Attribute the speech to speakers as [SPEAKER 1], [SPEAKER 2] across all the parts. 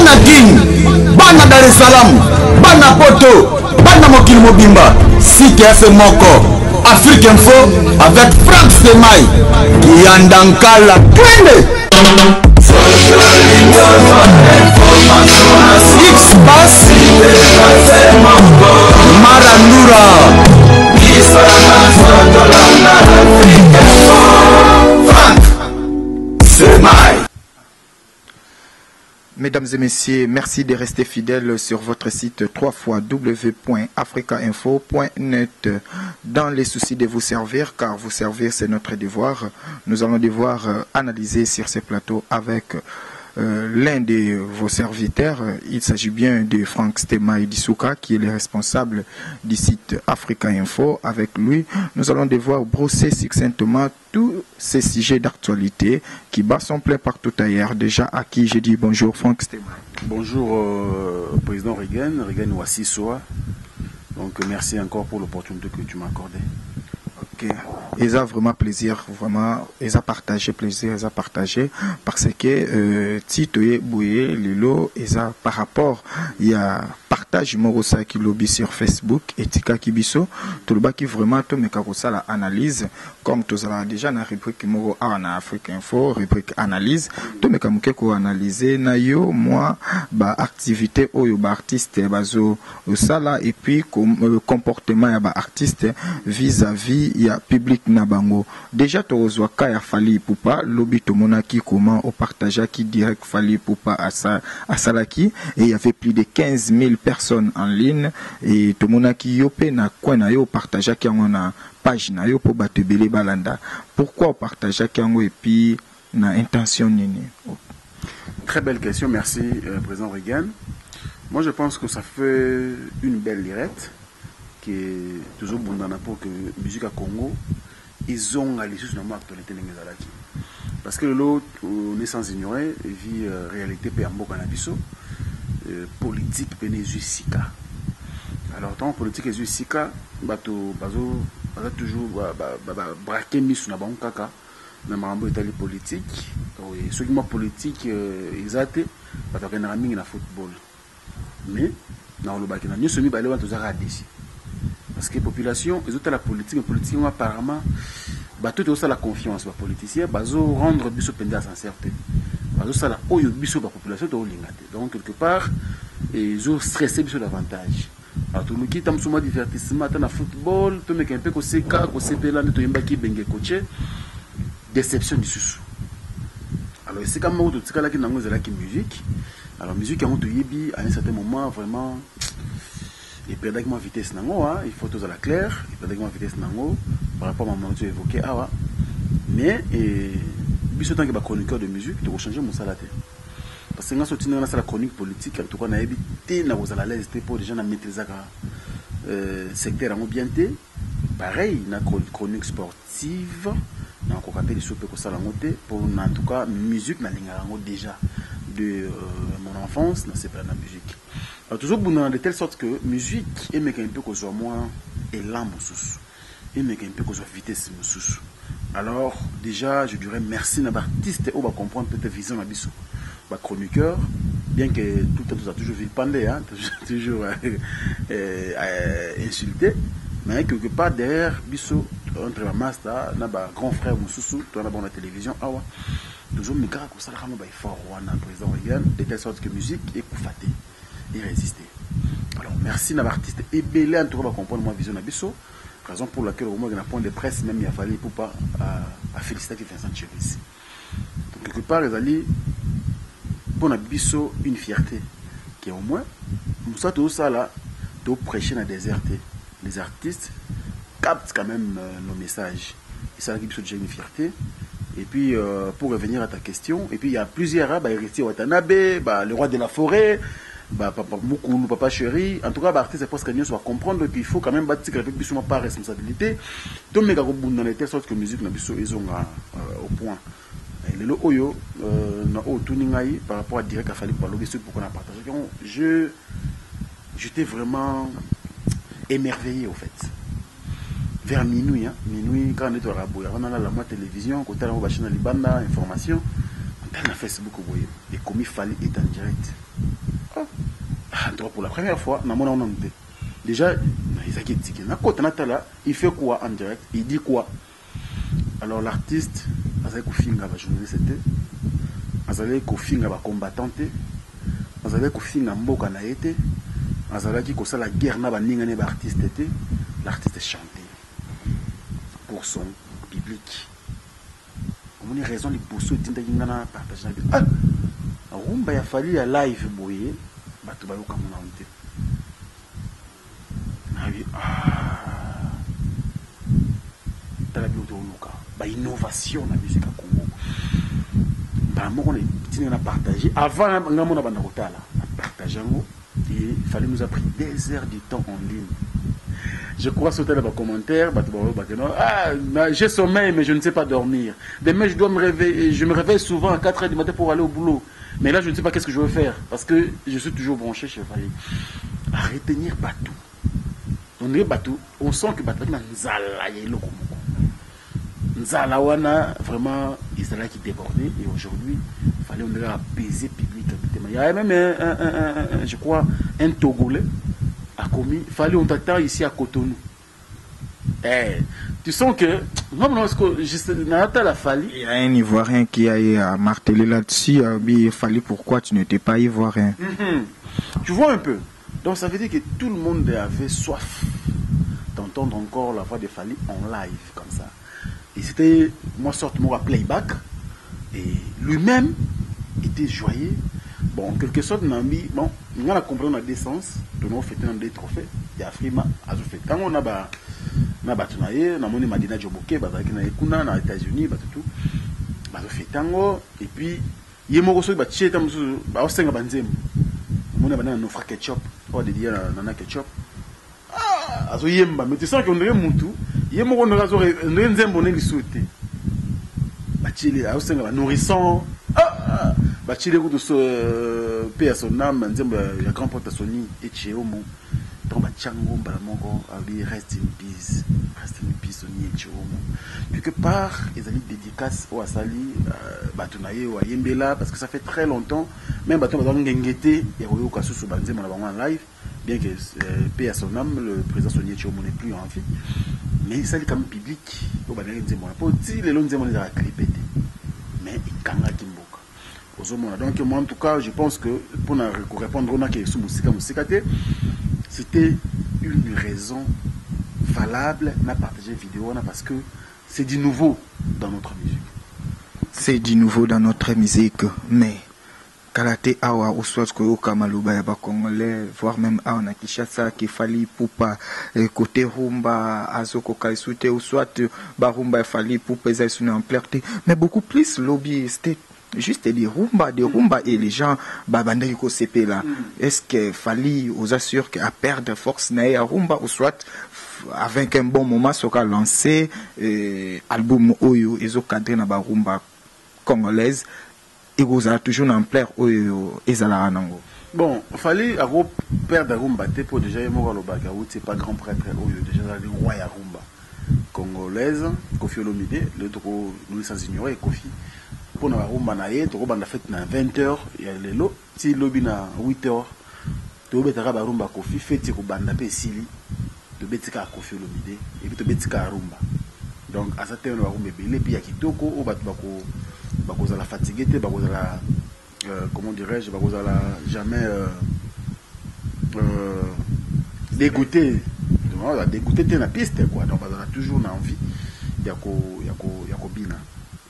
[SPEAKER 1] bana Guine, bana Dar es Salaam, bana Poto, bana Mokili Mobimba, site FM Moko, Afrique Info avec Franck Stemai, Kiandankala, Twende. X-Pass, Marandura, Franck Stemai.
[SPEAKER 2] Mesdames et messieurs, merci de rester fidèles sur votre site www.africainfo.net. Dans les soucis de vous servir, car vous servir c'est notre devoir, nous allons devoir analyser sur ce plateau avec l'un de vos serviteurs. Il s'agit bien de Franck Stemai Dissouka, qui est le responsable du site Africa Info. Avec lui, nous allons devoir brosser succinctement tous ces sujets d'actualité qui battent son plein partout ailleurs. Déjà à qui j'ai dit bonjour Franck Stemai.
[SPEAKER 3] Bonjour président Regan Wassissoa. Donc merci encore pour l'opportunité que tu m'as accordée.
[SPEAKER 2] Ok, ils ont vraiment plaisir, vraiment, ils ont partagé plaisir, ils ont partagé parce que Tito et Bouye, Lilo, ils ont par rapport, il y a partage Morosa qui lobby sur Facebook et Tika Kibiso, tout le bas qui vraiment tout me carossa la analyse, comme tous là déjà dans la rubrique Moro A en Afrique Info, rubrique analyse, tout me camuke ko analyser na yo moi ba activité oyo ba artiste bazo sala et puis comportement ya ba artiste vis-à-vis ya public na bango. Déjà tozwa ka ya Fally Ipupa lobby to monaki comment au partager qui direct Fally Ipupa à Salaki et il y avait plus de 15 000 personnes en ligne et to monaki yope na coin na yo partager qui on a page na yo pour battre belé balanda. Pourquoi partager qui et puis na intention nini?
[SPEAKER 3] Très belle question, merci président Regan. Moi je pense que ça fait une belle lirette qui est toujours bon dans pour que musique à Congo ils ont à l'issue de l'actualité n'engazalaki parce que l'autre on est sans ignorer vie réalité pe ambo canabiso politique penezu sika. Alors tant politique ezu sika bato bazo toujours braquer misu na bango kaka na mambo etali politique et ceux qui ma politique exacté bato kana mingi na football mais na lo bakina nyo semi bale bato za radisi. Parce que la population, ils ont la politique apparemment, tout aussi la confiance, les politiciens, ils rendre biso pendant sincérité. Ils ont la biso la population donc quelque part, ils ont stressé biso davantage. Alors tout le qui tam suma divertissement, dans le football, tout mec un peu comme seka, comme sepela, tout yemba qui bengue coaché, déception du sous. Alors c'est comme moi tout ce là qui n'a pas de musique. Alors musique a monté yebi à un certain moment vraiment. Et perdre avec ma vitesse nango, il faut tout à la claire, il perdre avec ma vitesse nango par rapport à mon tu évoqué awa. Mais biso tant que ba chroniqueur de musique, tu vas changer mon salaire. Parce que quand tu es dans la chronique politique, en tout cas na éviter na vous à l'aise pour les gens à maîtriser secteur en bien té. Pareil, na chronique sportive, na encore rappel sur peu que ça la montée pour en tout cas musique na linga déjà de mon enfance, na c'est pas la musique. Alors, toujours de telle sorte que musique et un peu que soit moins élan sous et un peu que soit vitesse sous. Alors déjà je dirais merci à l'artiste on va comprendre peut-être vision à biso ba chroniqueur bien que tout le temps toujours vu pandé hein toujours insulté mais quelque part derrière biso entre la master na ba grand frère Moussou toi na la télévision awa toujours me gara ko sala kama ba effort wana président Regan de telle sorte que musique est coufatée et résister. Alors merci à l'artiste et belé en tout cas comprendre ma vision d'abisso, raison pour laquelle au moins dans un point de presse même il a fallu pour pas à féliciter Vincent Chéris. Donc quelque part les alliés pour abisso une fierté qui est au moins nous ça tout ça là de prêcher dans déserté. Les artistes captent quand même nos messages. Et ça qui j'ai une fierté. Et puis pour revenir à ta question, et puis il y a plusieurs héritiers Watanabe, le roi de la forêt. Papa Moukoulou, papa chéri, en tout cas, l'artiste est presque mieux soit comprendre qu'il faut quand même bâtir avec bisou pas responsabilité. Donc, mais dans les telle sorte que musique na bisou ils ont au point. Le lo oyo na o tuningai par rapport à direct à Fally Ipupa pour qu'on a partagé. J'étais vraiment émerveillé au fait. Vers minuit, quand on était à Raboya, on a la télévision, quand on a la chaîne Libanda, information, on a Facebook et comme il fallait être en direct. Donc pour la première fois, déjà, il fait quoi en direct? Il dit quoi? Alors l'artiste, il a un journaliste, il a un combattant, il a un mboka na été, il a la guerre na artiste, l'artiste chanté pour son public. On a raison, les bossos disent qu'il a partagé. Ah, rumba ya fallu à live boye, bato ba yoka mona onte. Na bi tala bi oto luka, ba innovation na musique à Congo. Ba moko na tini na partager avant ngamo na banda kotala, partager ngo et il fallait nous a pris des heures du temps en ligne. Je crois sauter dans les commentaires, j'ai sommeil mais je ne sais pas dormir. Demain je dois me réveiller, je me réveille souvent à 4h du matin pour aller au boulot. Mais là je ne sais pas qu'est-ce que je veux faire parce que je suis toujours branché chez Fali. À retenir Batou. On est Batou, on sent que Batou na nzala yelo komoko. Nzala wana vraiment Israël qui débordait et aujourd'hui il fallait on apaiser public. Il y a même je crois un Togolais a commis, il fallait on t'attend ici à Cotonou. Tu sens que il
[SPEAKER 2] y a un Ivoirien qui a martelé là-dessus, il fallait pourquoi tu n'étais pas Ivoirien.
[SPEAKER 3] Tu vois un peu. Donc ça veut dire que tout le monde avait soif d'entendre encore la voix de Fali en live comme ça. Et c'était moi sorte moi playback et lui-même était joyeux. Bon, en quelque sorte, bon, on a compris la décence de nos fêtes dans des trophées. Il y a Frima, à fait. Quand on a batunaye, on a monné Madina Djoboke, on a États-Unis, tout. Fait tango, et puis, il y a un morceau qui est un banzem. On a un frère ketchup, on a dit nana ketchup. Ah, mais tu sens qu'on est moutou, il y a un morceau qui est un souhaité. Bachili, à nourrissant. Bachile de ce paix à son âme, il y a grand porte à Sony et Tchéomo. Donc, Bachango, Balamongo, reste in peace. Reste in peace, Sony et Tchéomo. Quelque part, ils ont mis dédicace au Asali, Batunaye, ou à Yembela, parce que ça fait très longtemps. Même Baton Ngengete, il y a eu Kassou sous Banzé, en live. Bien que paix à son âme, le président Sony et Tchéomo n'est plus en vie. Mais ça, il est quand même public. Au Banzé, les longs Zémon, ils ont répété. Mais il kanga Kimbo. Donc moi en tout cas je pense que pour répondre on a que c'était une raison valable de partager vidéo parce que c'est du nouveau dans notre musique.
[SPEAKER 2] C'est du nouveau dans notre musique, mais Kalate awa ou soit que au Kamaluba yaba congolais, voire même à on a Kinshasa qui fallait pour pas côté rumba azoko kaisute ou soit barumba fallait pour peser sur une clarté, mais beaucoup plus lobby c'était juste des rumba et les gens babanda yuko CP là. Est-ce que fallait aux assure qu'à perdre force na rumba ou soit avec un bon moment soka lancé album oyo ezo cadré na ba rumba congolaise et vous avez toujours en plaire oyo ezala nango.
[SPEAKER 3] Bon, fallait avoir perdre rumba pour déjà yemo lo bagaout c'est pas grand prêtre oyo déjà le roi ya rumba congolaise Kofi Olomide le trop nous sans ignorer Kofi pour na rumba na ye to banda fête na 20h ya lelo ti lobi na 8h to betaka ba rumba Kofi fête ko banda pe sili to betika Kofi Olomide et puis to betika rumba donc à cette heure na rumba belé puis ya kitoko o batu bako za la fatigué te bako za la comment dirais-je bako za la jamais dégoûté te na piste quoi donc on a toujours na envie yako bina.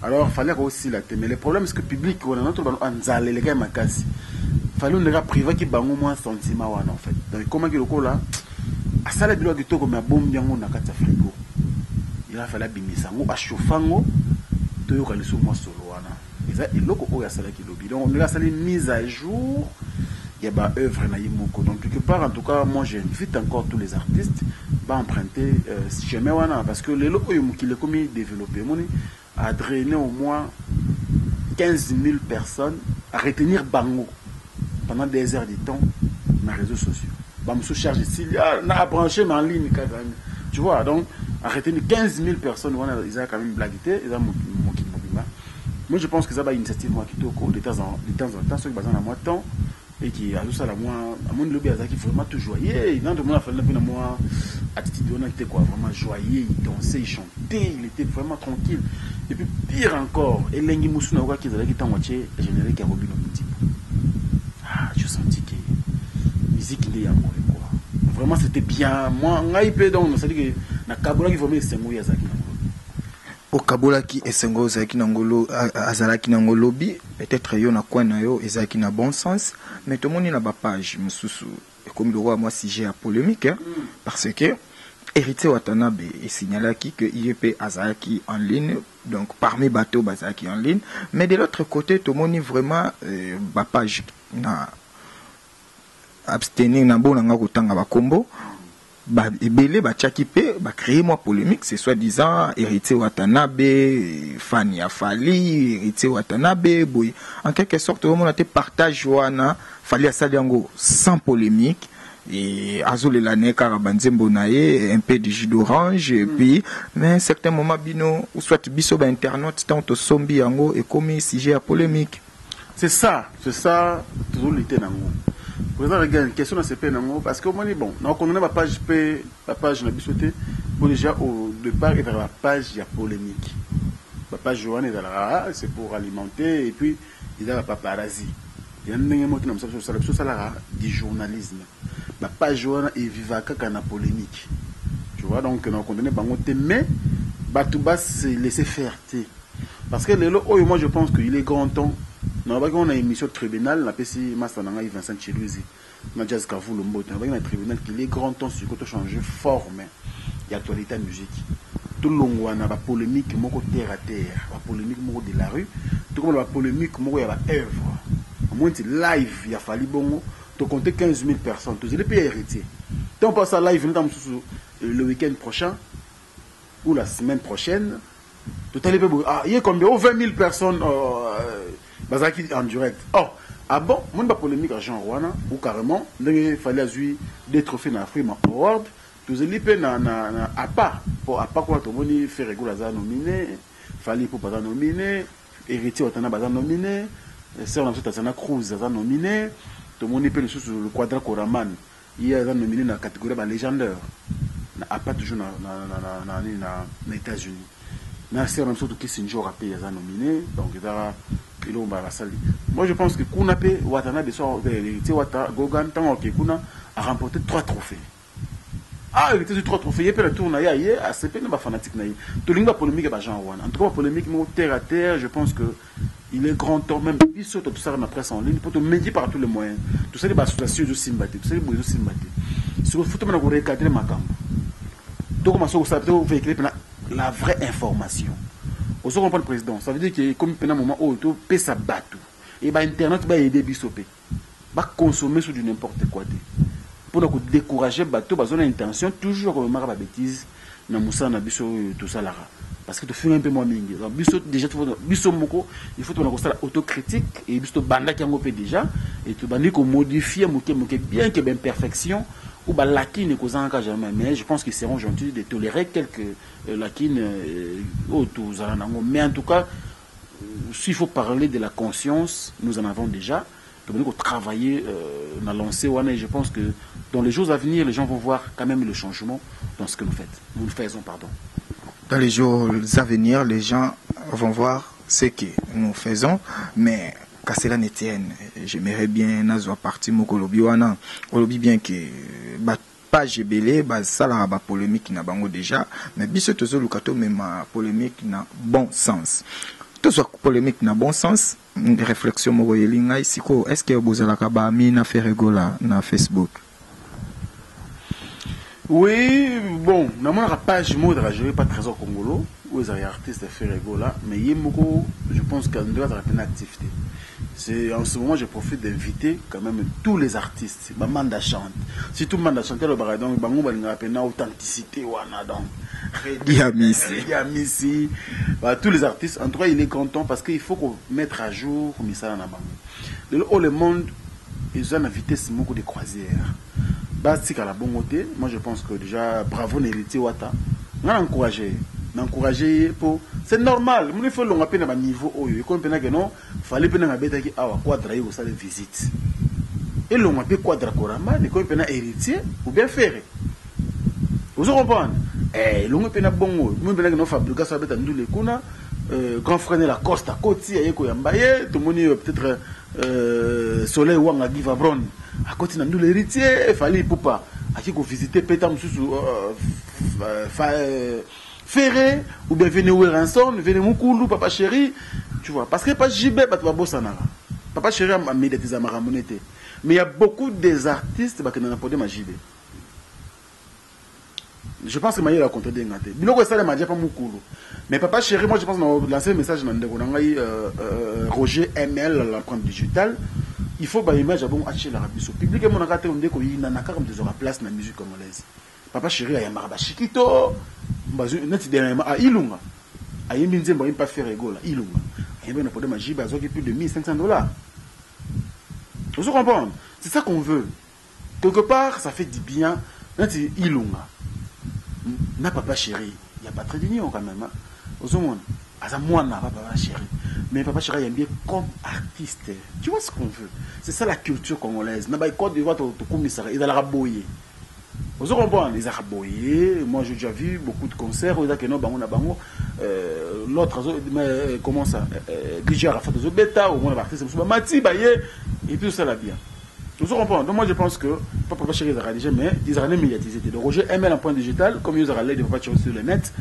[SPEAKER 3] Alors, il fallait aussi la thème. Mais le problème, c'est que le public, on a notre anzale, les gars, il fallait un privé qui bango moins sentiment, en fait. Donc, comment il y a là, à ça, la bilan du tout, comme un bon bien, on a 4 frigo. Il a fallu bimisa, on a chauffé, tu as le souvent solo. Il y a le salaire qui lobby. Donc, on a salé mise à jour. Il y a une œuvre na yimoko. Donc, quelque part, en tout cas, moi, j'invite encore tous les artistes à emprunter ce chemin, parce que les locaux qui les commis développé, a drainé au moins 15 000 personnes à retenir Bango pendant des heures de temps dans les réseaux sociaux. Bamsou charge ici, on a branché en ligne. Tu vois, donc, à retenir 15 000 personnes, ils ont quand même blaguité, ils ont moi je pense que ça va une initiative moi qui de temps en temps, ceux qui basent en moi temps, et qui a tout ça là moi à mon lobby qui vraiment tout joyeux dans le monde a fait moi attitude on était quoi vraiment joyeux, il dansait, il chantait, il était vraiment tranquille. Et puis pire encore, Elengi Moussou Naoka qui est en moitié générique à Robin Omiti. Ah, je sentis que musique il est amoureux quoi. Vraiment c'était bien. Moi on a hypé donc ça dit que na Kabola qui formait Sengo Yazaki.
[SPEAKER 2] Au Kabola qui est Sengo Yazaki Nangolo Azalaki Nangolobi peut-être yo na coin na yo ezaki na bon sens mais tout le monde n'a pas page Moussou. Comme le roi, moi, si j'ai la polémique, hein, parce que Héritier Watanabe est signalé que IEP Azaki en ligne, donc parmi bateaux Bazaki en ligne, mais de l'autre côté, tout le monde est vraiment ma page na abstenir na bon nga kutanga ba combo ba ebele ba tchakipe ba créer moi polémique c'est soi-disant Héritier Watanabe Fanny Afali Héritier Watanabe boy en quelque sorte on a été partage wana fallait ça yango sans polémique et azole l'année karabanzembo naé un peu de jus d'orange et puis mais à un certain moment bino ou soit biso ba internaute tant au sombi yango et comme sujet à polémique
[SPEAKER 3] c'est ça toujours l'été nango. Président regarde question dans ce pays parce que moi bon on connaît la page na bisoté pour déjà au départ et vers la page il y a polémique. La page Joanne c'est pour alimenter et puis il y a la paparazzi. Il y a un mot qui nous ça du journalisme. La page Joanne est vivaka kana polémique. Tu vois donc on connaît pas mais Batouba se laisser faire parce que moi je pense qu'il est grand temps. Non, on a une émission tribunal, la PC Mastananga et Vincent Chilouzi, Nadja Skavou Lombo, on a un tribunal qui est grand temps sur côté changer forme et actualité musique. Tout le monde a une polémique, moko terre à terre, la polémique moko de la rue, tout comme la polémique moko ya ba œuvre. Au moins c'est live, il a fallu bongo, tu compter 15 000 personnes, tu les pays héritiers. Tant pas ça live, le week-end prochain ou la semaine prochaine, tout à l'heure, il y a combien 20 000 personnes. Bazaki en direct. Oh, ah bon, mon pas polémique à Jean Rwanda ou carrément, il fallait avoir des trophées dans Afrique Award. Tous les lieux na à pas pour à pas quoi tout le monde fait régulièrement nominé, fallait pour pas nominé, Héritier Watanabe pas nominé, Sœur Namso Tassana Cruz a nominé, tout le monde peut le quadra Koraman, il y a nominé dans la catégorie de légendaire. À pas toujours dans États-Unis. Na Sœur Namso Kissinger a payé a nominé, donc il a moi je pense que Kunape Watanabe Héritier Wata Gogan tant que Kuna a remporté 3 trophées. Ah, il était 3 trophées, il peut le tourner hier, à ce n'est pas fanatique naïf. Tout le monde polémique à Jean Wan. En tout cas, polémique terre à terre, je pense que il est grand temps même biso tout ça dans la presse en ligne pour te médier par tous les moyens. Tout ça les associations de Simbaté, tout ça les boys de Simbaté. Sur le foot, on a recadré ma camp. Donc comment ça peut véhiculer la vraie information. Au second point le président, ça veut dire que comme pendant un moment où tu payes sa bateau, et bah internet va aider bisopé, va consommer sur du n'importe quoi. Pour nous décourager bateau, bah on a intention toujours comme marre la bêtise, na moussa na biso tout ça là. Parce que tu fais un peu moins mingi. Donc biso déjà tu biso moko, il faut qu'on a autocritique et biso banda qui en fait déjà et tu bandi qu'on modifie moke bien que ben perfection. Ou bah laquine causant jamais mais je pense qu'ils seront gentils de tolérer quelques laquines mais en tout cas s'il faut parler de la conscience nous en avons déjà donc travailler on a lancé et je pense que dans les jours à venir les gens vont voir quand même le changement dans ce que nous faisons pardon.
[SPEAKER 2] Dans les jours à venir les gens vont voir ce que nous faisons mais Kassela Netienne, j'aimerais bien nazo parti moko lobi wana, lobi bien que page belé ça la polémique na bango déjà, mais biso tozo lukato même polémique na bon sens. Tozo polémique na bon sens, réflexion moko yelinga isiko, est-ce que bozala ka ba mi na faire rigola na Facebook?
[SPEAKER 3] Oui, bon, na mon page mode je pas trésor congolo, où les artistes faire rigola, mais yemoko, je pense qu'on doit être une activité. En ce moment, je profite d'inviter quand même tous les artistes. Manda chante. Si tout le monde a chanté le baradon, il y a une authenticité. Tous les artistes, en tout cas, il est content parce qu'il faut qu'on mette à jour ça le monde, ils ont invité ce mot de croisière. Moi, je pense que déjà, bravo Héritier Wata. On a encouragé pour c'est normal il faut l'on appelle à niveau il fallait que non fallait que non quoi travailler au salle de visite et l'on appelle Quadra Koramba, les quoi héritier ou bien ferré. Vous comprenez? Eh, l'on appelle bongo, nous venons de fabriquer ça avec un double kuna, grand frère de la Costa Côte, et Koyambaye, tout le monde peut-être Soleil Wanga Givabron, à côté d'un double héritier, il fallait poupa, à qui qu'on visiter Pétam sous ferré, ou bien venez Ranson, venez Moukoulou, papa chéri, tu vois, parce que pas JB, pas de Bossanara. Papa chéri a médiatisé ma ramonité. Mais il y a beaucoup des artistes qui n'ont pas de ma JB. Je pense que Maïe a rencontré des gâtés. Biloko ça m'a dit pas Moukoulou. Mais papa chéri, moi je pense qu'on a lancé un message dans Roger ML, l'empreinte digitale. Il faut une image à bon acheter l'Arabie Saoudite. Public et mon raté on dit qu'il y a comme des place dans la musique congolaise. Papa chéri a Yamaraba Chikito, net dernièrement à Ilunga. A Yeminze Mbarim pas faire égaux là, Ilunga. Il y a pas de magie, bah plus de $1,500. Vous comprenez? C'est ça qu'on veut. Quelque part, ça fait du bien. Net Ilunga. Na papa chéri, il n'y a pas très d'union quand même. Vous comprenez? À moi n'a pas papa chéri. Mais papa chéri aime bien comme artiste. Tu vois ce qu'on veut? C'est ça la culture congolaise. N'a pas Côte d'Ivoire, ils allaient raboyer. Vous comprenez? Ils allaient raboyer. Moi j'ai déjà vu beaucoup de concerts. L'autre, comment ça? DJ Arafat de Beta, au moins l'artiste, Mati, et tout ça là bien. Vous comprenez? Donc moi je pense que papa chéri ils auraient déjà, mais ils auraient médiatisé. Donc Roger ML en point digital, comme ils auraient l'aide de papa chéri sur le net.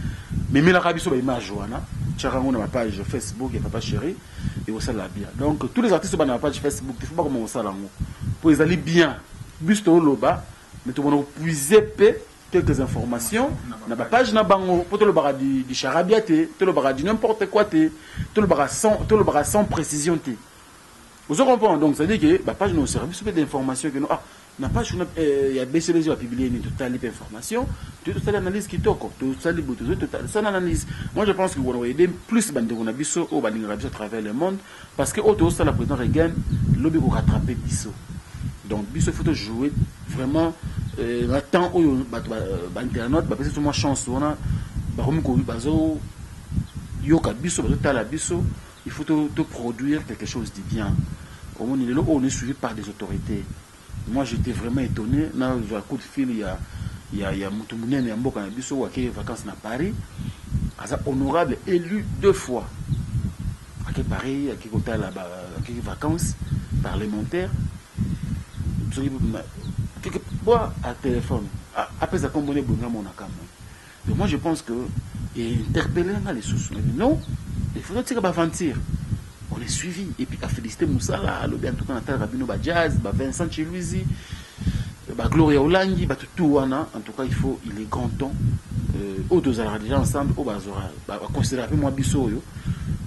[SPEAKER 3] Mais l'Arabie Saoudite il m'a Joana. Charango na ma page Facebook et papa chéri et au ça là bien. Donc tous les artistes sur ma page Facebook, il faut pas comment ça là pour ils aller bien. Buste au loba, mais tout le monde puiser quelques informations na ma page na bango pour tout le bara du charabiaté, tout le bara du n'importe quoi té, tout le bara sans précision té. Vous comprenez? Donc ça dit que la page nous service d'informations que nous n'a pas il y a baissé les yeux à publier une totale information, toute l'analyse qui toque, toute cette analyse. Moi je pense que vous allez aider plus de on a biso au à travers le monde parce que autour ça la président Reagan lobby pour rattraper biso. Donc biso faut jouer vraiment temps où internaute bah c'est moi chance on a bah comme ko bazo yoka biso bazo tala biso, il faut te produire quelque chose de bien. On est suivi par des autorités. Moi j'étais vraiment étonné. Là, j'ai un coup de fil, il y a Moutoumounen et Mboka Nabiso qui est vacances à Paris. Honorable élu 2 fois. À Paris, à qui vacances parlementaires. Quelque part à téléphone. Après ça, comme on est bon, donc moi je pense que interpeller les sous. Non, il faudrait tirer aventure. On est suivi et puis à féliciter Moussala, le bien tout cas Natal Rabino Jazz, Vincent Chiluizi, Gloria Olangi, tout en tout cas il est grand temps aux deux alors déjà ensemble au bazora considérer moi biso yo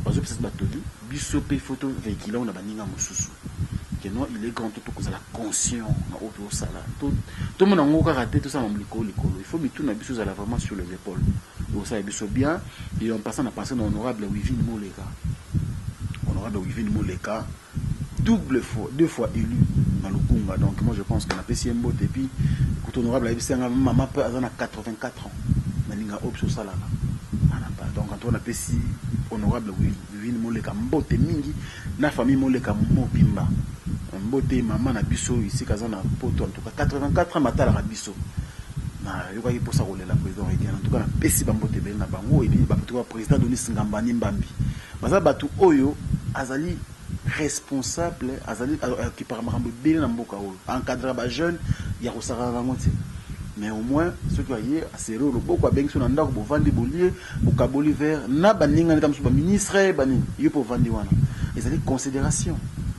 [SPEAKER 3] bazo peut-être batoli biso pe photo véhicule on a baninga mususu que non il est grand temps pour que la conscient na auto sala tout le monde a raté tout ça en likolo il faut mettre tout na biso là vraiment sur les épaules donc ça biso bien et en passant à passer dans honorable Wivine Moleka. Honorable Wivine Moleka, 2 fois élu dans le Kunga. Donc moi je pense qu'on a passé un mot et puis quand honorable maman peut avoir 84 ans. Donc quand on a passé honorable Wivine Moleka, mbote mingi na famille Moleka mobimba. Mbote maman na biso ici kazana poto en tout cas 84 ans matala na biso. Na yoka pour ça rouler la président en tout cas na pesi bambote bel na bango et puis ba président Denis Ngambani Mbambi. Baza batu oyo azali responsable azali qui par marambo bel na mboka oyo encadrer ba jeune ya kosara rangote. Mais au moins ceux qui voyaient à serrer le beaucoup avec son andako pour vendre bolier pour kaboli vert na baninga na tamsu ba ministre bani yo pour vendre wana. Ils avaient considération.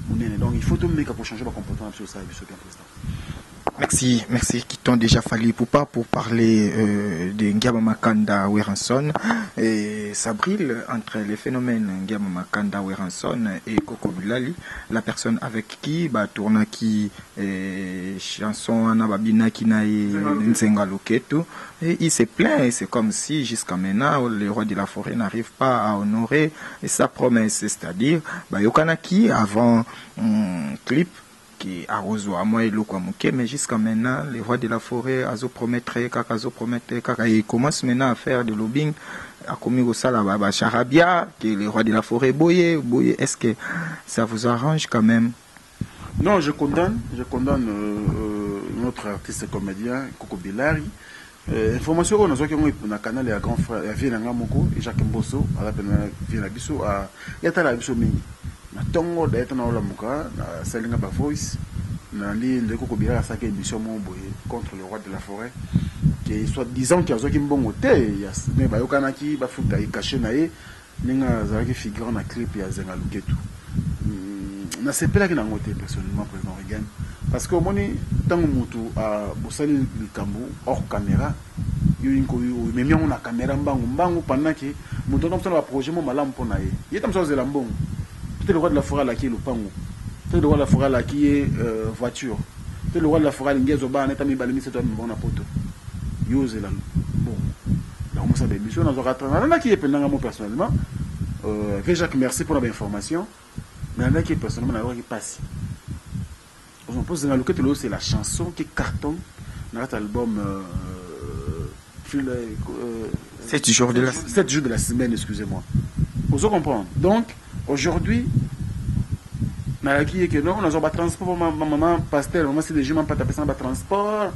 [SPEAKER 3] Donc il faut tout mettre pour changer le comportement sur ça monsieur le président.
[SPEAKER 2] Merci qui t'ont déjà fallu pour parler de Ngiama Makanda Weranson et Sabril entre les phénomènes Ngiama Makanda Weranson et Coco Bilali, la personne avec qui tourna qui chanson Anababina Kinae Nzengaloketo et il s'est plaint, c'est comme si jusqu'à maintenant le roi de la forêt n'arrive pas à honorer sa promesse, c'est-à-dire Yokanaki avant clip qui a reçu à moi et le Kwamuke, mais jusqu'à maintenant, les rois de la forêt, il commence maintenant à faire du lobbying, à commis Salaba Charabia, qui est le roi de la forêt, Boye, est-ce que ça vous arrange quand même?
[SPEAKER 3] Non, je condamne notre artiste comédien Coco Bilari. Information on a sur le canal et grand frère Vienanga Moko et Jacques Mbosso à la peine Vienabiso à Yatala Biso Mini. Na tongo d'être dans la Moka, na Salinga Ba Voice, na l'île de Coco Bilari à sa émission contre le roi de la forêt. Qui soit disant qu'il y a un bon côté, il y a mais bah yokanaki ba futa caché nae, ninga zaki figure na clip ya Zenga Luketu. Na sepela ki na ngote personnellement président Reagan parce que au moni tango mutu a bosali likambo hors caméra yo inko yo mais on a caméra mbangu pendant que mutu comme ça va projet mo malamu pona ye yeta mso zela mbongo peut le roi de la forêt là qui est le pango peut le roi de la forêt là qui est voiture peut le roi de la forêt ngezo ba neta mi balimi c'est toi mi bona poto yo zela bon là on ça des missions dans rattrapage là qui est pendant moi personnellement Jacques merci pour l'information. Mais il y en a qui personnellement qui passe. On pose dans le cas de c'est la chanson qui cartonne dans cet album
[SPEAKER 2] 7 jours de
[SPEAKER 3] la semaine, excusez-moi. Vous comprenez. Donc, aujourd'hui, on a qui est que non, on a un transport, maman, pasteur, maman, c'est des gens qui pas taper sans transport.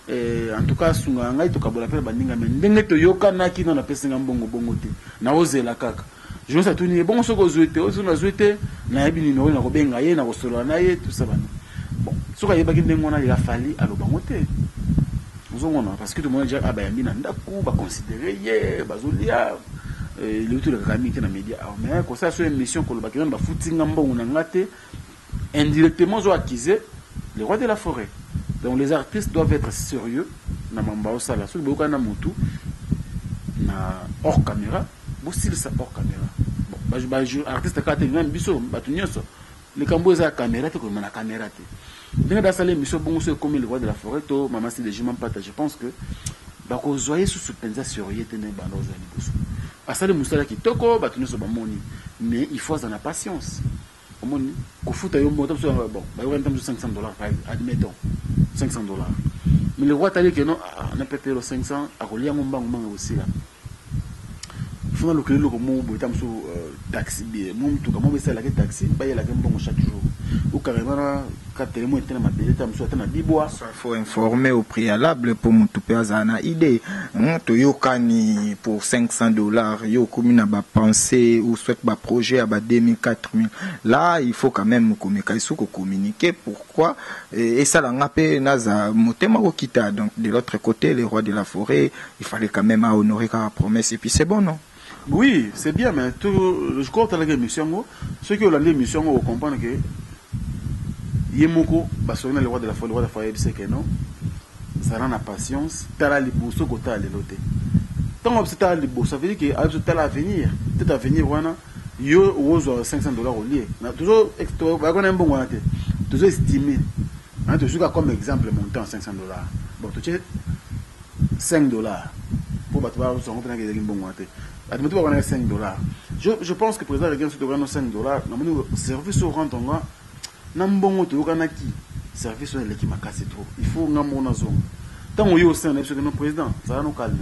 [SPEAKER 3] En tout cas, si on a un peu de bandinga, mais on a yoka na qui n'en a pas singa bongo te. Na ose la kaka. Je me suis dit, bon, ce que vous avez souhaité, na ebini no na kobenga ye na kosolo na ye tout ça bana. Bon, ce que yeba kinde ngona il a fallu à l'obangote. Vous en parce que tout le monde déjà abayambi na ndaku ba considérer ye bazolia le tout le kami qui na média. Mais comme ça sur une mission ko ba kina ba futinga mbongo na ngate indirectement zo accuser les rois de la forêt. Donc les artistes doivent être sérieux na mamba osala. Ce que na mutu na hors caméra. Aussi ça hors caméra. Bon, artiste quand il vient biso, batunyoso. Les cambo za caméra te comme na caméra te. Bien dans salle mission bon c'est comme le roi de la forêt to maman c'est des gens pas je pense que ba ko zoyer sous suspensa sur yete ne ba no za liboso. Asale musala ki toko batunyoso ba moni, mais il faut avoir la patience. Omoni ko futa yo moto bon, ba yo rentam $500 admettons $500. Mais le roi t'a dit que non, on a pété le 500 à relier mon banque aussi là. Il faut que le mot taxi, mon tout comme on la taxi, il la bon chaque jour. Ou carrément, quand tu es moins il
[SPEAKER 2] faut informer au préalable pour mon tout péazana idée. Toyokani pour $500, yo comme une pensée ou souhaite un projet à 2000, 4000. Là, il faut quand même communiquer. Pourquoi? Et ça, l'a naza motema kita. Donc, de l'autre côté, les rois de la forêt, il fallait quand même honorer la promesse. Et puis, c'est bon, non?
[SPEAKER 3] Oui, c'est bien, mais je crois que la mission, ceux qui ont la mission, vous comprenez que Yemoko, le roi de la forêt, c'est que non, ça rend la patience, t'as la liboso côté à l'autre. Tant que t'as la liboso, ça veut dire que t'as l'avenir, t'as l'avenir, voilà, yo ose $500 au lieu. Toujours, toujours estimé. Toujours comme exemple, montant $500. Bon, tu sais, $5 pour battre son compte avec des bons. Admettons qu'on a $5. Je pense que le président Reagan se donne $5. Le service au rang, on a un bon service au qui m'a cassé trop. Il faut un bon zone. Tant qu'on est au sein de notre président, ça va nous calmer.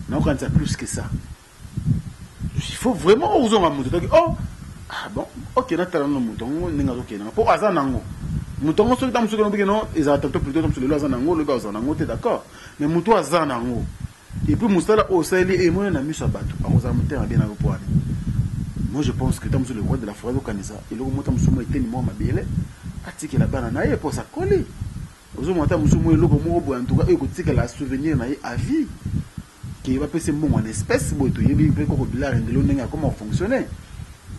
[SPEAKER 3] Non, quand c'est plus que ça. Il faut vraiment oser un mouton. Oh, ah bon, ok, n'a pas un mouton, n'a pas un pour Azanango. Mouton, ceux qui ont dit non, ils attendent plutôt comme sur le Azanango, le gars Azanango, t'es d'accord. Mais mouton Azanango. Et puis Moussala au Sahel et moi on a mis ça bateau. Moi je pense que dans le roi de la forêt au Canada, et le montant musumo était ni moi ma belle, attique la banana et pour ça coller. Aux montant musumo et le mot en tout cas et que la souvenir na à vie. Qui va passer bon en espèce, bon to yebi pe ko bilare ngelo nenga comment fonctionner.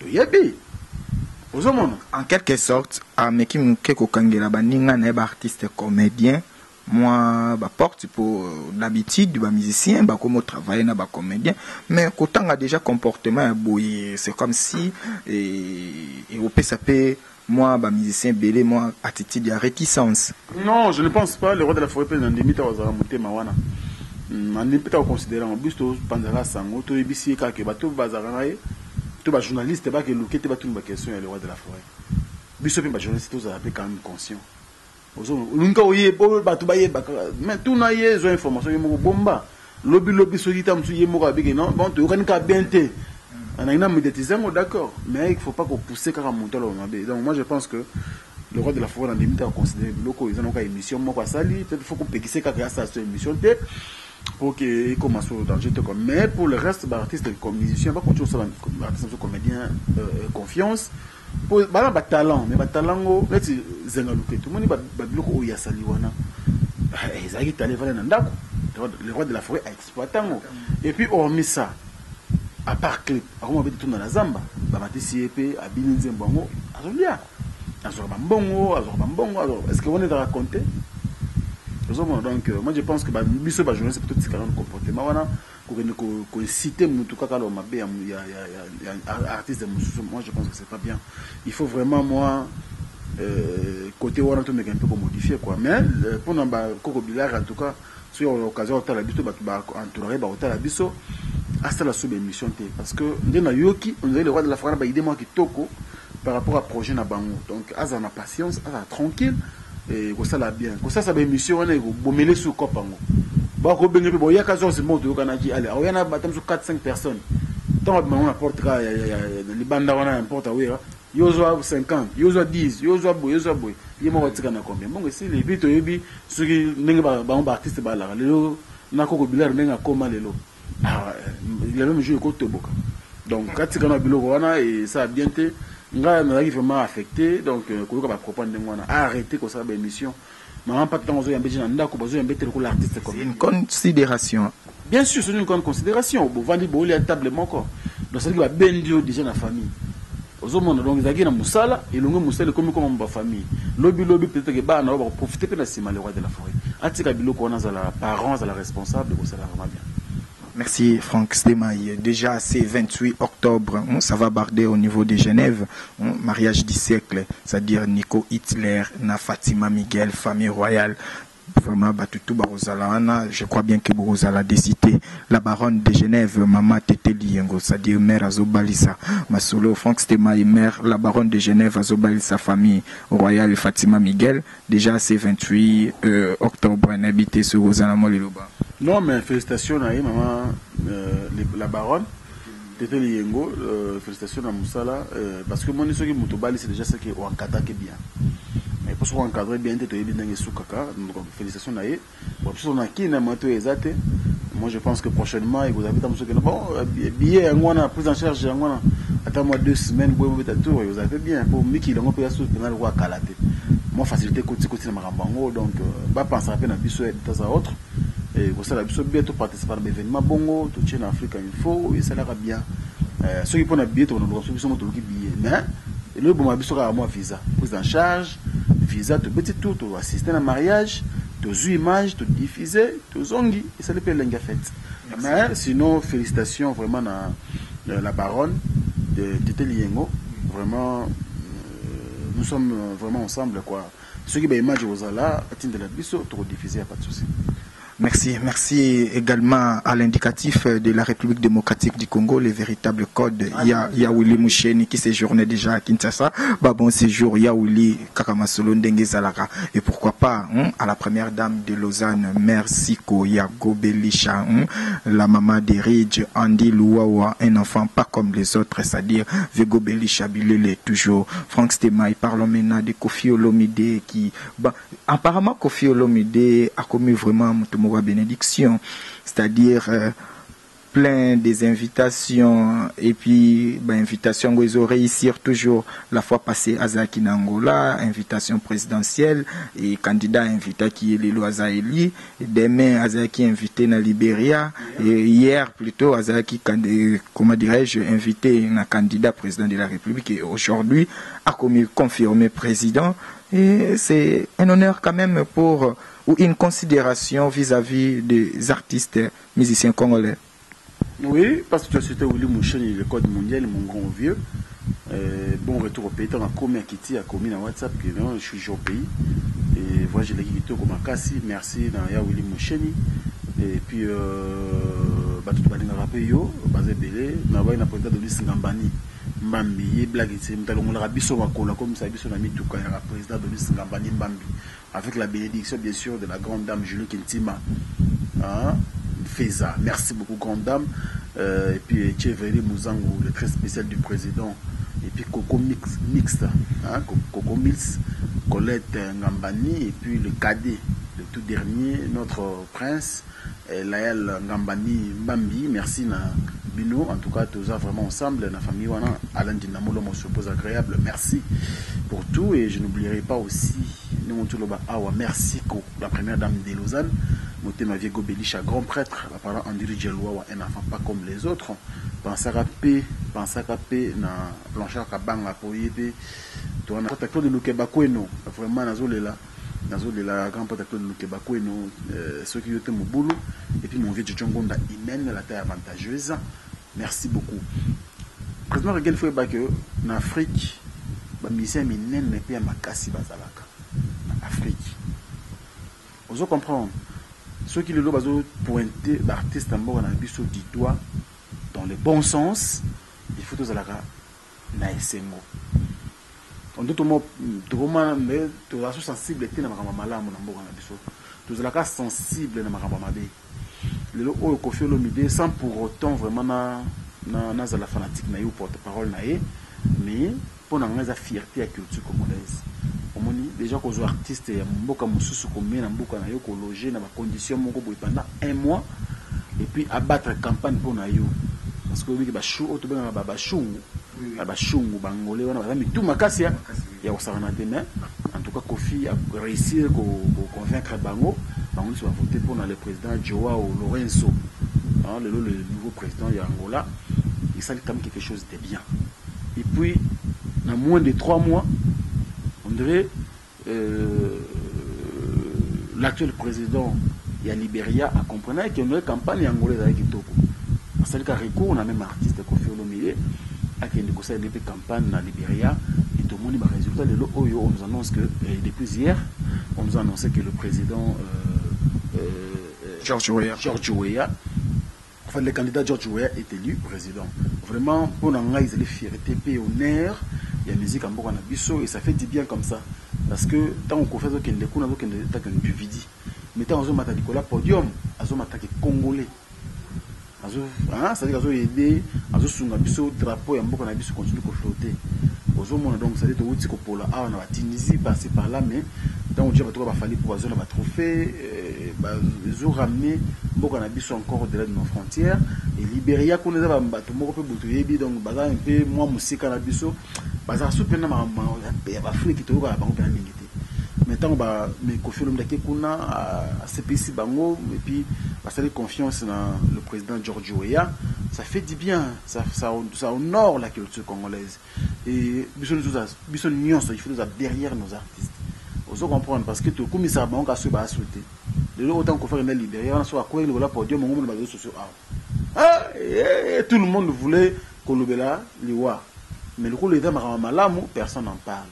[SPEAKER 3] To yebi.
[SPEAKER 2] En quelque sorte, à Mekim Keko Kangela Baninga n'est pas artiste comédien. Moi, bah porte pour d'habitude, bah musicien, bah comme travailler na bah comédien, mais quand on a déjà comportement bouillé, c'est comme si et au PSAP, moi bah musicien belé, moi attitude de réticence.
[SPEAKER 3] Non, je ne pense pas. Le roi de la forêt peut en limite aux aramontés mawana. En limite à considérer en plus tout pendant sango, tout ibisi kake bah tout bazaraye, tout bah journaliste bah que loquete bah tout une question le roi de la forêt. Biso bah journaliste tous à quand même conscient. Mais tout n'a pas d'information, il y a bomba. Lobby solitaire, il y a non, bon, tu as bien été. On a une médiatisation, d'accord, mais il ne faut pas qu'on pousse car à monter là. Donc moi je pense que le roi de la forêt, on a limité à considérer locaux, ils ont une émission, moi, peut-être qu'il faut qu'on péguisse quelqu'un à cette émission, pour qu'il commence au danger. Mais pour le reste, artistes comme musiciens, pas continuer sur l'artiste comédien, confiance. Pour talent, mais talent, là, c'est Zengaluke. Tout le monde est bloqué au Yasaliwana. Ils ont été allés voir le roi de la forêt a exploité. Et puis, hormis ça, à part clip, on va tout dans la Zamba, Bamati CEP, à Bininzembango, à Zolia. Est-ce qu'on est à raconter? Donc, moi je pense que Bisso va jouer c'est plutôt ce comportement. Qu'on cite en tout cas quand on il y a artistes de moi je pense que c'est pas bien. Il faut vraiment moi côté on tout mais un peu modifier quoi. Mais pour nous Coco Billar en tout cas si on a l'occasion de la biso entourer la biso à ça la sous émission parce que on a yoki on a le roi de la France ba idée moi qui toko par rapport à projet na bango. Donc as en patience, as tranquille. Et ça la bien. Ça ça émission on est bomélé sous copango. Ba ko benga bo ya kazo c'est bon to kana ki allez. On a batam sur 4-5 personnes. Tant on apporte les bandes on importe oui. Yo zo 50, yo zo 10, yo zo boy. Yemo watika na combien. Bon si les vite yebi ceux qui nenga ba artiste ba la. Lelo na Coco Billar nenga koma lelo. Ah il a même joué côté boka. Donc katika na biloko wana et ça a bien été nga na vraiment affecté donc ko ba comprendre ngwana arrêter ko ça ba émission maman pas tant ozo yambé na ndako bozo yambé ko l'artiste comme
[SPEAKER 2] une considération.
[SPEAKER 3] Bien sûr c'est une considération bo vandi bo li table moko donc ça dit ba bendio déjà na famille ozo mona donc zaki na musala elongo musala comme ba famille lobi peut-être que ba na ba profiter pe na sima le roi de la forêt atika biloko wana za la parents za la responsable ko ça vraiment bien.
[SPEAKER 2] Merci Franck Stemaï. Déjà c'est 28 octobre, ça va barder au niveau de Genève, mariage du siècle, c'est-à-dire Nico Hitler, na Fatima Miguel, famille royale. Vraiment, Batutu Barozala, je crois bien que Barozala décidé la baronne de Genève, Mama Tete Liengo, c'est-à-dire mère Azobalissa, Masolo, Franck Stemaï, mère, la baronne de Genève, Azobalissa, famille royale Fatima Miguel. Déjà c'est 28 octobre, on habité sur Rosana Moliluba.
[SPEAKER 3] Non, mais félicitations à maman, la baronne, Tete Liengo, félicitations à Moussala, parce que mon histoire qui Moutobali, c'est déjà ce qui est encadré bien. Mais pour se encadrer bien, tu es bien sous caca, donc félicitations à eux. Pour ceux qui n'ont pas été exact, moi je pense que prochainement, vous avez dit que bon, billet, on a pris en charge, attends-moi 2 semaines, vous avez bien, pour Miki, on peut assurer le roi Kalate. Moi, facilité côté dans ma rambango, donc, pas penser à peine à Bissou et de temps à autre. Et vous savez, bientôt participer à l'événement Bongo, tout tient en Afrique, il faut, et ça l'ira bien. Ceux qui prennent un billet, on a reçu un billet. Mais, le bon abisso à moi visa. Prise en charge, visa, tout petit tout, tu assister à un mariage, tu images, tu diffuser, tu zongi, et ça l'appelle l'enga fête. Mais sinon, félicitations vraiment à la baronne de Tete Liengo. Vraiment, nous sommes vraiment ensemble, quoi. Ceux qui ont image aux là, à titre de la bisso, tu diffuser, pas de souci.
[SPEAKER 2] Merci également à l'indicatif de la République démocratique du Congo, le véritable code. Il y a Willy Moucheni qui séjourne déjà à Kinshasa. Bon séjour, il y a Willy Kakamasolo Ndenge Zalaka. Et pourquoi pas à la première dame de Lausanne, Mère Siko Yago Belisha, la maman de Ridge, Andy Louawa, un enfant pas comme les autres, c'est-à-dire Vego Belisha Bilele, toujours. Franck Stemaï, parlons maintenant de Kofi Olomide qui, apparemment Kofi Olomide a commis vraiment bénédiction, c'est-à-dire plein des invitations et puis invitation ils ont réussi toujours la fois passée à Zaki Nangola, invitation présidentielle et candidat invité qui est Lilo Azaeli, demain Azaki invité na Libéria et hier plutôt Azaki comment dirais-je invité un candidat président de la République et aujourd'hui a confirmé président et c'est un honneur quand même pour ou une considération vis-à-vis des artistes musiciens congolais.
[SPEAKER 3] Oui, parce que tu as cité Willy Moucheni, le code mondial, mon grand vieux. Bon retour au pays, tu as commis à Kitty, a commis dans WhatsApp, que non, je suis au pays. Et voilà, j'ai l'équipe comme Kassi, merci, dans Willy Moucheni. Et puis, tout le monde a rappelé, basé belé, n'a pas une apporté de l'Is Ngambani. Mbambi, blague, c'est un rabisso Wakola, comme ça, Bisso Nami Touka, président de l'Is Ngambani Mbambi. Avec la bénédiction, bien sûr, de la grande dame Julie Kintima. Hein? Feza. Merci beaucoup, grande dame. Et puis, Tcheveli Mouzangou, le très spécial du président. Et puis, Coco Mixte. Hein? Coco Mix. Colette Ngambani, et puis le cadet, le tout dernier, notre prince, Laël Ngambani Mbambi. Merci na Bino, en tout cas, tous vraiment ensemble, la famille Wana, Alain Dinamo, l'homme se pose agréable. Merci pour tout, et je n'oublierai pas aussi, merci pour la première dame de Lausanne, Motema Viego Belisha, grand prêtre, la parole Andiri Djeloua, un enfant pas comme les autres. Pensez à paix, na Blanchard Kabanga pour y aider. Tu as un protecteur de Lukebakweno, vraiment, la grand protecteur de Lukebakweno, ceux qui étaient mon boulot, et puis mon vieux Tchongonda, il mène la taille avantageuse. Merci beaucoup. Président Regal fait que en Afrique, les musiciens minen ne peuvent pas casser bazalaka. En Afrique, vous comprenez? Ceux qui le doivent pointer l'artiste en bas on a vu du doigt dans le bon sens. Il faut tous alaka na esengo. On dit tout le monde mais tu as sensibilité na makamba malamu na mboka na biso. Tu alaka sensible na makamba mabe. Le lo o Koffi Olomide sans pour autant vraiment na la fanatique na yo porte-parole na ye, mais pour la fierté à la culture congolaise. Déjà que les artistes ya mboka mususu combien na mboka na yo ko loger na ba conditions moko boy pendant un mois et puis abattre campagne pour na yo parce que oui ba chou auto benga ba chungu ba chungu bangolé wana ba mi tout makasi ya osana demain. En tout cas Koffi a réussi ko convaincre bango se va voter pour le président Joao Lourenço, le nouveau président de Angola. Il s'est quand même quelque chose de bien. Et puis, dans moins de 3 mois, on dirait l'actuel président de Libéria a compris qu'il y a une campagne angolaise avec Kitoko. C'est-à-dire qu'à recours, on a même artiste Koffi Olomide qui a une campagne dans Libéria. Et tout le monde a des résultats. On nous annonce que, depuis hier, on nous a annoncé que le président George Weah, enfin le candidat George Weah est élu président. Vraiment, pour nous, ils ont fierté, honneur, il y a musique en Bourg et ça fait du bien comme ça. Parce que tant qu'on fait qu'il y a du vide, mais tant qu'on a Nicolas Podium, on a attaqué Congolais. C'est-à-dire qu'on a aidé, on a un drapeau et on a continué à flotter. Donc, ça veut dire que pour la Tunisie, passer par là, mais tant qu'on a fallu pour avoir un trophée, ils ont ramené beaucoup encore au-delà de nos frontières. Et Libéria, qu'on a un bateau, donc, un peu moins musique à biso, bazar super na Afrique qui ba bango ngité. Maintenant mais Koffi Olomide kuna a CPC bango et puis parce que confiance dans le président George Weah, ça fait du bien, ça honore la culture congolaise. Et biso il faut derrière nos artistes. Vous comprendre parce que tout comme ça bango ka se ba souhaiter. De autant qu'on fait Libéria, on soit quoi le podium on réseaux sociaux. Tout le monde voulait Kolobela liwa. Mais le coup, les dames personne n'en parle.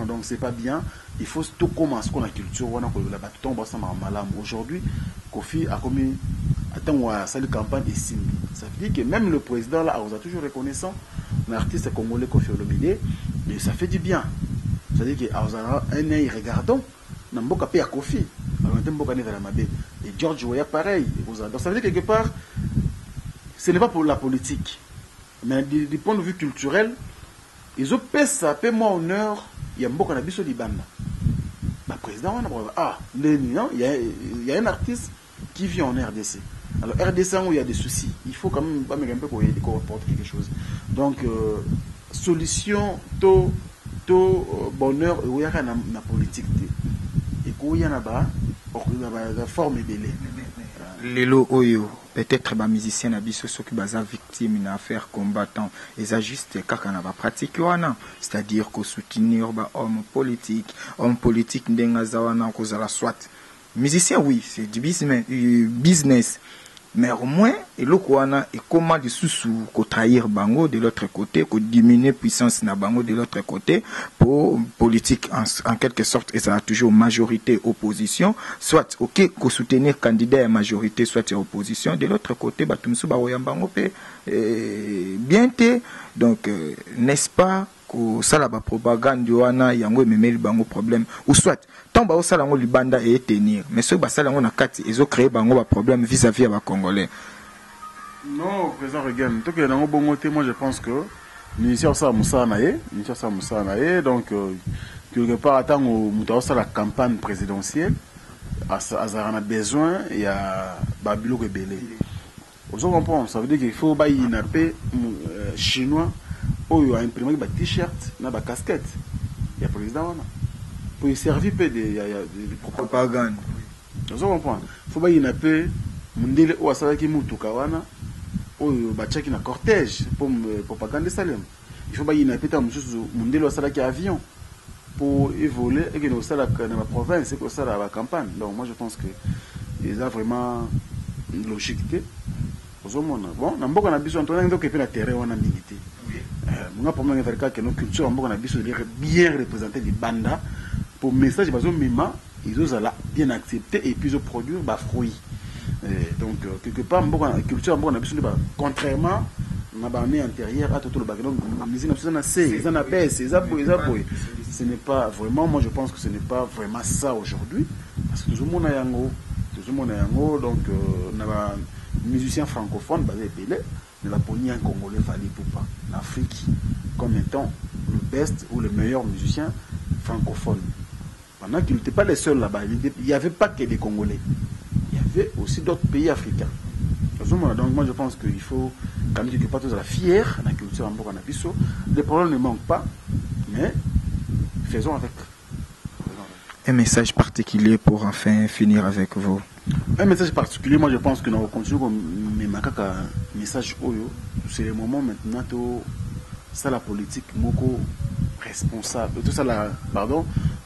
[SPEAKER 3] Donc, c'est pas bien. Il faut tout commencer avec la culture. Aujourd'hui, Koffi a commis une campagne de signe. Ça veut dire que même le président, là, on a toujours reconnaissant l'artiste congolais Koffi Olomide. Mais ça fait du bien. Ça veut dire qu'on a un œil regardant. On a beaucoup à Koffi. Et George Weah, pareil. Donc, ça veut dire quelque part, ce n'est pas pour la politique. Mais du point de vue culturel, ils ont fait ça, peu moins honneur, il y a beaucoup de Libanda. Le président, il y a un artiste qui vit en RDC. Alors, RDC, où il y a des soucis, il faut quand même un peu qu'on reporte quelque chose. Donc, solution, bonheur, il y a la politique. Et qu'il y a la forme de l'élève.
[SPEAKER 2] Lelo Oyo, peut-être les musiciens qui sont victimes d'une affaire combattant, ils agissent quand on va pratiquer, c'est-à-dire qu'on soutenir les hommes politiques n'engazawana kozala soit. Musicien, oui, c'est du business. Mais au moins, et le Kouana est comment de sous trahir Bango de l'autre côté, qu'on diminuer puissance na Bango de l'autre côté, pour politique en quelque sorte, et ça a toujours majorité opposition, soit ok, qu'on soutenir candidat à majorité, soit à opposition, de l'autre côté, Batumsu Baroyam Bango bien té, donc n'est-ce pas que ça la propagande wana yango memeli bango problème ou soit tant ba osala ngo libanda et tenir mais ceux ba sala ngo na kati ils ont créé bango ba problème vis-à-vis à ba congolais.
[SPEAKER 3] Non, président Regan, tout que dans bongo moi je pense que ministère ça Moussa naé donc quelque part attend la campagne présidentielle a besoin il y a babilo rebelle. Vous comprenez, ça veut dire qu'il faut bailler une paix chinois où a imprimé des t-shirts, na ba casquette. Il y a président pour servir peu de
[SPEAKER 2] propagande.
[SPEAKER 3] Vous comprenez, il faut bailler une paix mundele ou asala ki mutuka wana ou bachaki na cortège pour propagande Salem. Il faut bailler une paix ta mususu mundele ou asala ki avion pour évoluer et que nous sommes dans la province et que nous sommes dans la campagne. Donc moi je pense que ils ont vraiment une logique. Bon, on a beaucoup d'habitude, on a un terrain où on a milité. On a pas mal de cas que nos cultures ont beaucoup d'habitude de bien représenter les bandes pour message parce que ils ont bien accepté et puis ils ont produit des fruits. Donc quelque part, la culture a beaucoup d'habitude, contrairement à l'armée intérieure, à tout le background, ce n'est pas vraiment, moi je pense que ce n'est pas vraiment ça aujourd'hui, parce que tout le monde a yango, donc on a un musicien francophone, basé Pelé, mais la poni un Congolais fallait pour pas, en Afrique, comme étant le best ou le meilleur musicien francophone. Pendant qu'il n'était pas les seuls là-bas, il n'y avait pas que des Congolais, il y avait aussi d'autres pays africains. Donc moi je pense qu'il faut quand même quelque part tous la fière la culture en Bourg Nabiso. Les problèmes ne manquent pas, mais faisons avec.
[SPEAKER 2] Un message particulier pour enfin finir avec vous.
[SPEAKER 3] Un message particulier, moi je pense que nous continuons comme un message oyo. C'est le moment maintenant tout ça la politique moko responsable, tout ça la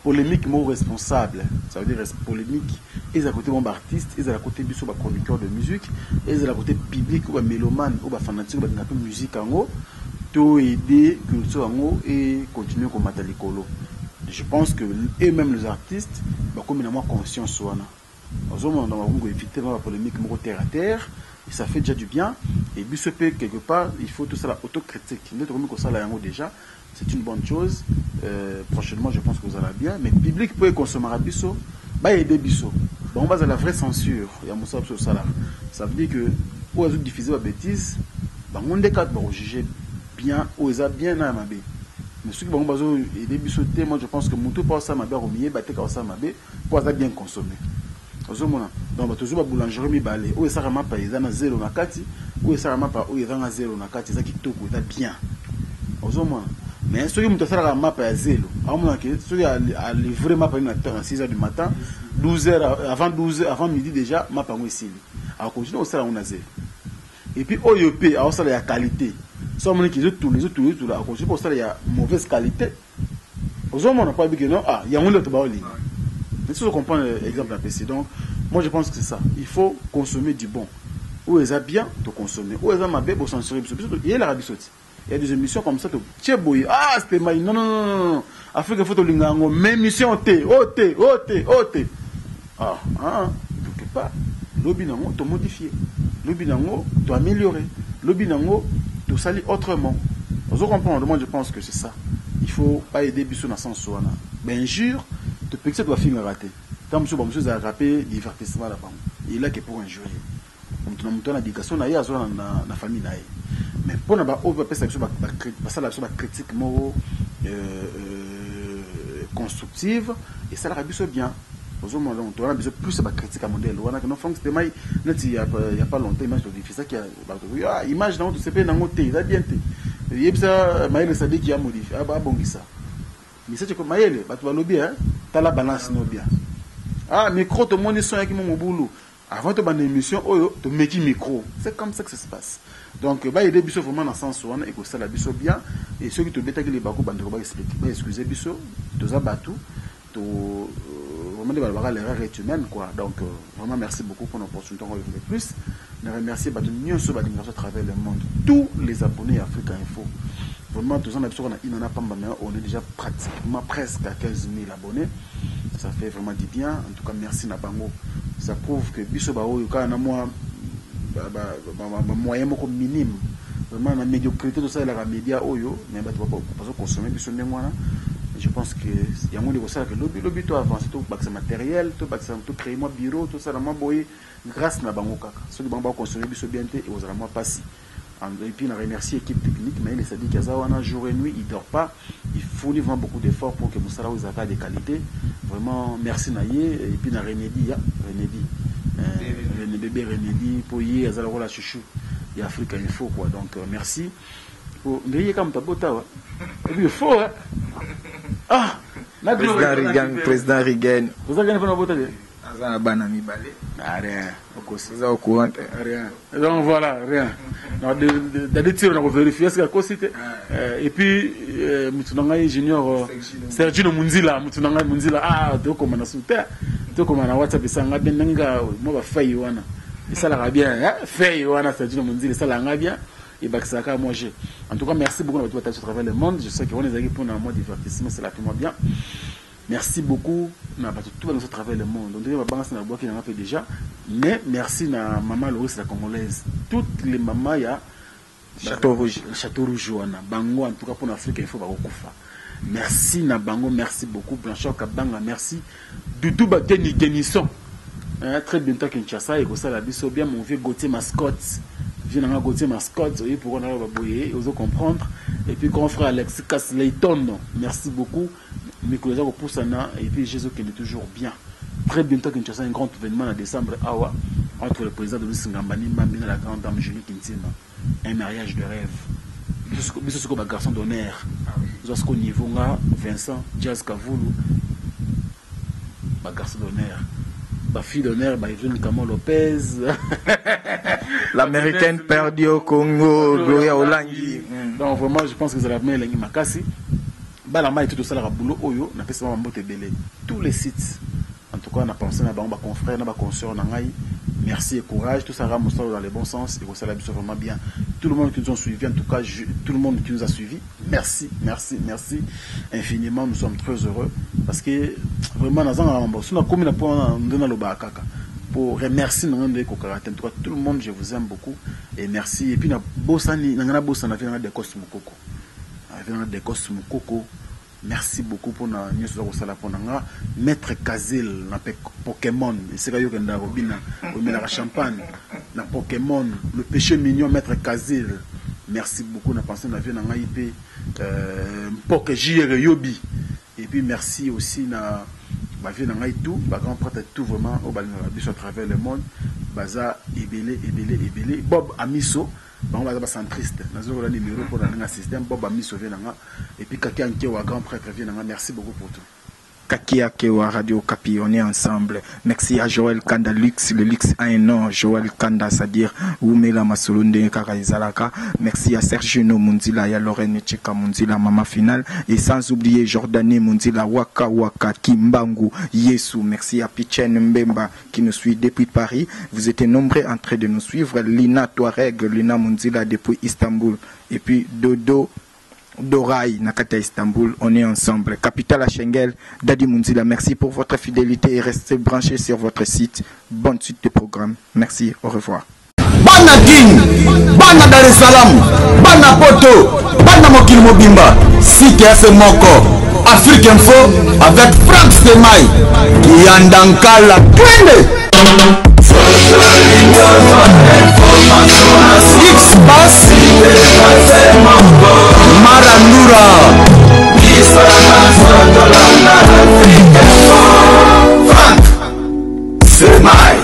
[SPEAKER 3] polémique mot responsable. Ça veut dire polémique. Ils à côté bon artiste, ils à côté biso ba chroniqueur de musique, ils à côté public ou ba mélomane ou ba fanatique ou ba ngapé musique en haut, tout aider culture en haut et continuer comme matalikolo. Je pense que et même les artistes ba comme une conscience soana. Aux hommes dans va éviter la polémique mot terre à terre, et ça fait déjà du bien et biso quelque part, il faut tout ça la autocritique. Notre comme ça là en haut déjà, c'est une bonne chose. Prochainement, je pense que vous allez bien, mais le public peut consommer à biso, bah aider biso. Bon, on va à la vraie censure. Il y a Moussa sur ça là. Ça veut dire que où ils ont diffusé la bêtise, bah on des cas pour juger bien où ils ont bien à ma bé. Mais ceux qui vont baser aider biso, moi je pense que Moutou pas ça ma bé au milieu, bah t'es ça ma bé pour ça bien consommer. Donc bah toujours boulangerie mi balé. Où ça vraiment pas ils ont zéro na kati, où ça vraiment pas où ils ont zéro na kati, ça qui toko ça bien. Mais ceux qui me fait la map à zéro, ceux qui a livré ma page à 6h du matin, 12h, avant midi déjà, ma page ici. Alors continue au salaire on a zéro. Et puis OYP, alors ça il y a qualité. Soit on qui tous les autres là, continue pour ça il y a mauvaise qualité. Aux hommes on n'a pas dit que non, il y a un autre baoli. Mais si vous comprenez l'exemple PC, donc moi je pense que c'est ça. Il faut consommer du bon. Où ils ont bien, de consommer. Où ils ont ma bébé pour censurer. Il y a la rabissote. Il y a des émissions comme ça, Tchébouille, c'était mal. Non. Afrique photo lingango, même émission OT. Quelque part, l'obinango, tu modifier. L'obinango, tu améliorer. L'obinango, tu salir autrement. Vous comprenez, moi je pense que c'est ça. Il faut pas aider Bissou dans le sens où on a. Bien sûr, tu peux que ça doit finir raté. Tant que monsieur a rappelé divertissement là-bas. Il est là que pour injurier. Comme tu as monté l'éducation, il y a la famille. Mais pour ne pas critique constructive et ça la biso bien. Aux hommes on a besoin plus de critique à modèle. On a que non c'était mai il y a pas longtemps image de difficile qui a image dans tout ce pays dans côté il a bien été. Il y a ça Maël Sabi qui a modifié ah bah bongisa. Mais c'est que Maël bah tu vas lobby hein tu la balance no bien. Ah micro tout le monde sont avec mon boulot. Avant de faire une émission, tu mets un micro. C'est comme ça que ça se passe. Donc, il y a des bisous vraiment dans le sens où on est ça la bisou bien. Et ceux qui te mettent les bateaux, ils vont expliquer. Excusez bisou, tu as battu, tu vraiment l'erreur est humaine quoi. Donc, vraiment merci beaucoup pour l'opportunité qu'on veut plus. Je remercie à travers le monde tous les abonnés Africa Info. Vraiment, tous on est déjà pratiquement presque à 15 000 abonnés. Ça fait vraiment du bien. En tout cas, merci Nabango. Ça prouve que biso ba oyo kana moi moyen moko minime vraiment la médiocrité de ça la média oyo mais ba tu pas consommer biso ndengwana. Je pense que il y a monde ça que lobby to avancer tout bac matériel tout bac tout créer moi bureau tout ça vraiment boy grâce na bango kaka ceux qui ba consommer biso bien et aux vraiment pas si et puis on remercie l'équipe technique mais il s'est dit que ça wana jour et nuit il dort pas il fournit vraiment beaucoup d'efforts pour que Moussala ait de qualité. Vraiment, merci Naye. Et puis, na Renédi, bébé Renédi, pour y aller la chouchou. Il y a Afrique Info, quoi. Donc, merci. Pour Ndeye comme Tabota. Et puis, il faut, hein. Ah!
[SPEAKER 2] Président Rigen.
[SPEAKER 3] Vous avez gagné votre
[SPEAKER 2] Rien. Au courant.
[SPEAKER 3] Rien. Donc voilà, rien. Des tirs, on va vérifier ce qu'il y a cosité. Et puis, Moutounanga Junior, Sergino Munzila, Moutounanga Munzila, ah, tu comme on a sauté, tu comme on a WhatsApp, ça n'a bien n'enga, moi va faire Yoana. Et ça l'a bien, fait Yoana, Sergino Munzila, ça l'a bien. Et Baksaka, moi j'ai. En tout cas, merci beaucoup de votre à travers le monde. Je sais qu'on est pour un mot divertissement, c'est là tout bien. Merci beaucoup. Tout va nous travailler le monde. Donc, on a fait déjà. Mais merci à maman Loris, la congolaise. Toutes les mamans, il y a
[SPEAKER 2] Château Rouge.
[SPEAKER 3] Château Rouge, Bango, en tout cas pour l'Afrique, il faut pas merci na Bango, merci beaucoup. Blanchard Kabanga, merci. Doudou Bateni Denisson. Très bientôt Kinshasa, et ça la biso bien, mon vieux Gauthier Mascotte. Viens dans Gauthier Mascotte, pour qu'on arrive à comprendre. Et puis, grand frère Alexis Kasleiton, merci beaucoup. Mes collègues au Poussana, et puis Jésus qui est toujours bien. Très bientôt, Kinshasa, un grand événement en décembre, Awa, entre le président de Luis Ngambani et la grande dame Julie Kintima. Un mariage de rêve. Mais c'est un garçon d'honneur. Nous avons niveau Vincent, Jazz Kavoulou, un garçon d'honneur. Ma fille d'honneur, Yvonne Kamo Lopez.
[SPEAKER 2] L'américaine perdue au Congo, Gloria Olangi.
[SPEAKER 3] Donc vraiment, je pense que vous allez amener Lengi Makasi. Balama et tout ça, la boulot, Oyo, n'a pas seulement Mbote Belé. Tous les sites. En tout cas, on a pensé à nos confrères, nos consoeurs, merci et courage. Tout ça va montrer dans le bon sens. Et ça va vraiment bien. Tout le monde qui nous a suivis, en tout cas, tout le monde qui nous a suivis, merci, merci, merci infiniment. Nous sommes très heureux. Parce que vraiment, pour remercier tout le monde, je vous aime beaucoup. Et merci. Et puis, merci beaucoup pour Maître Kazil, Pokémon, c'est la champagne, la Pokémon, le péché mignon, Maître Kazil. Merci beaucoup, na pensé na vie na IP, Yobi. Et puis merci aussi na ma vie na tout, grand prêtre tout vraiment au bal à travers le monde, baza ebélé. Bob Amiso. On va centriste. Nous avons le numéro pour le système. Bob Amiso vient et puis Kaki Ankewa, grand prêtre vient. Merci beaucoup pour tout.
[SPEAKER 2] Kaki Ankewa, Radio Kapi, on est ensemble. Merci à Joël Kanda Lux. Le Lux a un nom. Joël Kanda, c'est-à-dire Oumela Masolonde Karaizalaka. Merci à Sergio Munzila, et à Lorraine Cheka Munzila, Mama Finale. Et sans oublier Jordané Munzila, Waka Waka, Kimbangu, Yesu. Merci à Pichen Mbemba qui nous suit depuis Paris. Vous étiez nombreux en train de nous suivre. Lina Touareg, Lina Munzila depuis Istanbul. Et puis Dodo Doraï, Nakata Istanbul, on est ensemble. Capitale à Schengel, Dadi Munzila, merci pour votre fidélité et restez branchés sur votre site. Bonne suite de programme. Merci, au revoir.
[SPEAKER 1] Bana King, Bana Dar es Salaam, Bana Poto, Bana Mokil Mobimba, CKF Moko, Afrique Info avec Franck Semaï, Kiandankala, Twende.